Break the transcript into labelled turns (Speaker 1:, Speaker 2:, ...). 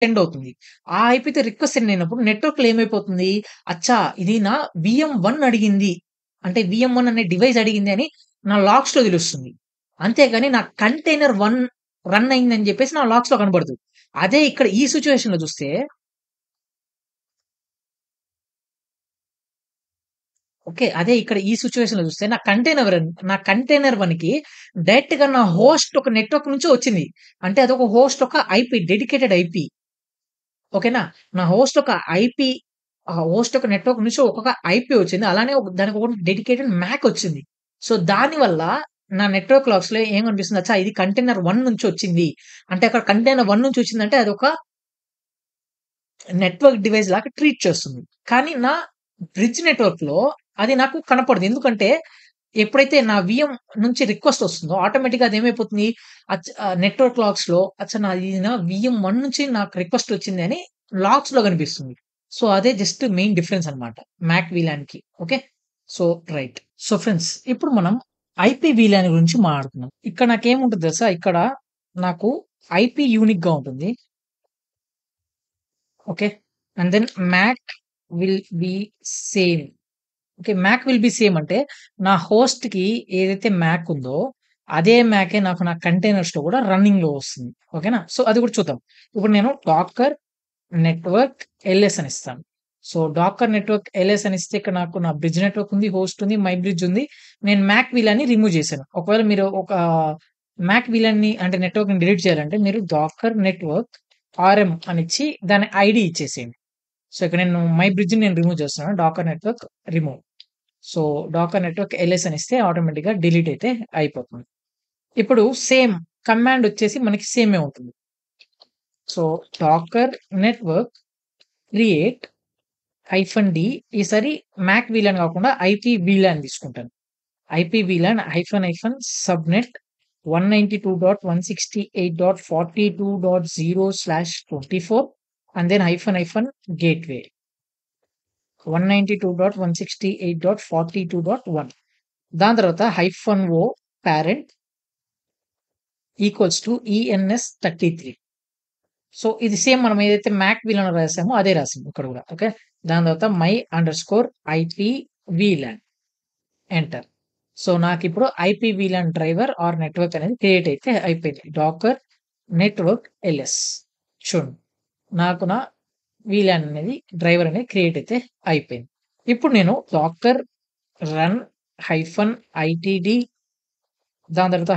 Speaker 1: Send అవుతుంది. ఆ ఐపీతో request send అయినప్పుడు నెట్వర్క్‌లో ఏమైపోతుంది? అచ్చా! ఇది నా వీఎం1 అడిగింది. అంటే వీఎం1 అనే డివైస్ అడిగింది అని నా లాగ్స్‌లో తెలుస్తుంది. అంతేగాని నా కంటైనర్ 1 రన్ అయిందని జెప్పేసి నా లాగ్స్‌లో కనబడదు. అదే ఇక్కడ ఈ సిట్యుయేషన్‌లో చూస్తే ఓకే. అదే ఇక్కడ ఈ సిట్యుయేషన్‌లో చూస్తే నా కంటైనర్ 1కి డైరెక్ట్‌గా నా హోస్ట్ ఒక నెట్వర్క్ నుంచే వచ్చింది. అంటే అదొక హోస్ట్ ఒక ఐపీ డెడికేటెడ్ ఐపీ. ఓకేనా? నా హోస్ట్ ఒక ఐపీ హోస్ట్ ఒక నెట్వర్క్ నుంచి ఒకొక్క ఐపీ వచ్చింది. అలానే దానికి ఒక డెడికేటెడ్ మ్యాక్ వచ్చింది. సో, దానివల్ల నా నెట్వర్క్ లాగ్స్‌లో ఏం కనిపిస్తుంది? అచ్చా! ఇది కంటైనర్ 1 నుంచి వచ్చింది. అంటే అక్కడ కంటైనర్ 1 నుంచి వచ్చిందంటే అదొక నెట్వర్క్ డివైస్ లాగా ట్రీట్ చేస్తుంది. కానీ నా బ్రిడ్జ్ నెట్వర్క్‌లో అది నాకు కనపడదు. ఎందుకంటే ఎప్పుడైతే నా వీఎం నుంచి రిక్వెస్ట్ వస్తుందో ఆటోమేటిక్‌గా అదేమైపోతుంది నెట్వర్క్ లాగ్స్‌లో అచ్చా! ఇది నా వీఎం1 నుంచి నాకు రిక్వెస్ట్ వచ్చింది అని లాగ్స్‌లో కనిపిస్తుంది. సో, అదే జస్ట్ మెయిన్ డిఫరెన్స్ అన్నమాట. మ్యాక్ వీలాన్‌కి. Okay. So, right. So, friends ఇప్పుడు మనం ఐపీ వీలాన్ గురించి మాట్లాడుకుందాం. ఇక్కడ నాకేముంటది తెలుసా? ఇక్కడ నాకు ఐపీ యూనిక్‌గా ఉంటుంది. Okay. And then MAC will be same. Okay. MAC will be same అంటే నా హోస్ట్‌కి ఏదైతే మ్యాక్ ఉందో, అదే మ్యాకే నాకు నా కంటైనర్స్‌లో కూడా రన్నింగ్‌లో వస్తుంది. ఓకేనా? సో, అది కూడా చూద్దాం. ఇప్పుడు నేను డాకర్ నెట్వర్క్ ఎల్ఎస్ అని ఇస్తాను. సో, డాకర్ నెట్వర్క్ ఎల్ఎస్ అని ఇస్తే ఇక్కడ నాకు నా బ్రిడ్జ్ నెట్వర్క్ ఉంది, హోస్ట్ ఉంది, మై బ్రిడ్జ్ ఉంది. నేను మ్యాక్ వీలాన్ని రిమూవ్ చేశాను. ఒకవేళ మీరు ఒక మ్యాక్ వీలాన్ని అంటే నెట్వర్క్‌ని డిలీట్ చేయాలంటే మీరు డాకర్ నెట్వర్క్ ఆర్ఎం అనిచ్చి దాని ఐడీ ఇచ్చేసేయండి. సో, ఇక్కడ నేను మై బ్రిడ్జ్‌ని నేను రిమూవ్ చేస్తున్నాను. Docker network remove. So, docker network LS అని ఇస్తే ఆటోమేటిక్‌గా డిలీట్ అయితే అయిపోతుంది. ఇప్పుడు సేమ్ కమాండ్ వచ్చేసి మనకి సేమే ఉంటుంది. So, docker network create -d ఈసారి మ్యాక్ వీలాన్ కాకుండా ఐపీ వీలాన్ తీసుకుంటాను. IP VLAN subnet 192.168.42.0/24 and then gateway 192.168.42.1 దాని తర్వాత -o parent equals to ENS33. So, ఇది సేమ్ మనం ఏదైతే మ్యాక్ వీలాన్ రాసామో అదే రాసాం ఇక్కడ కూడా. ఓకే. దాని తర్వాత my_IP వీలాన్ ఎంటర్. సో, నాకిప్పుడు IP VLAN driver or network అనేది క్రియేట్ అయితే అయిపోయింది. డాకర్ నెట్వర్క్ ఎల్ఎస్ చూడండి. నాకు నా వీలాన్ అనేది డ్రైవర్ అనేది క్రియేట్ అయితే అయిపోయింది. ఇప్పుడు నేను డాకర్ రన్ -ITD దాని తర్వాత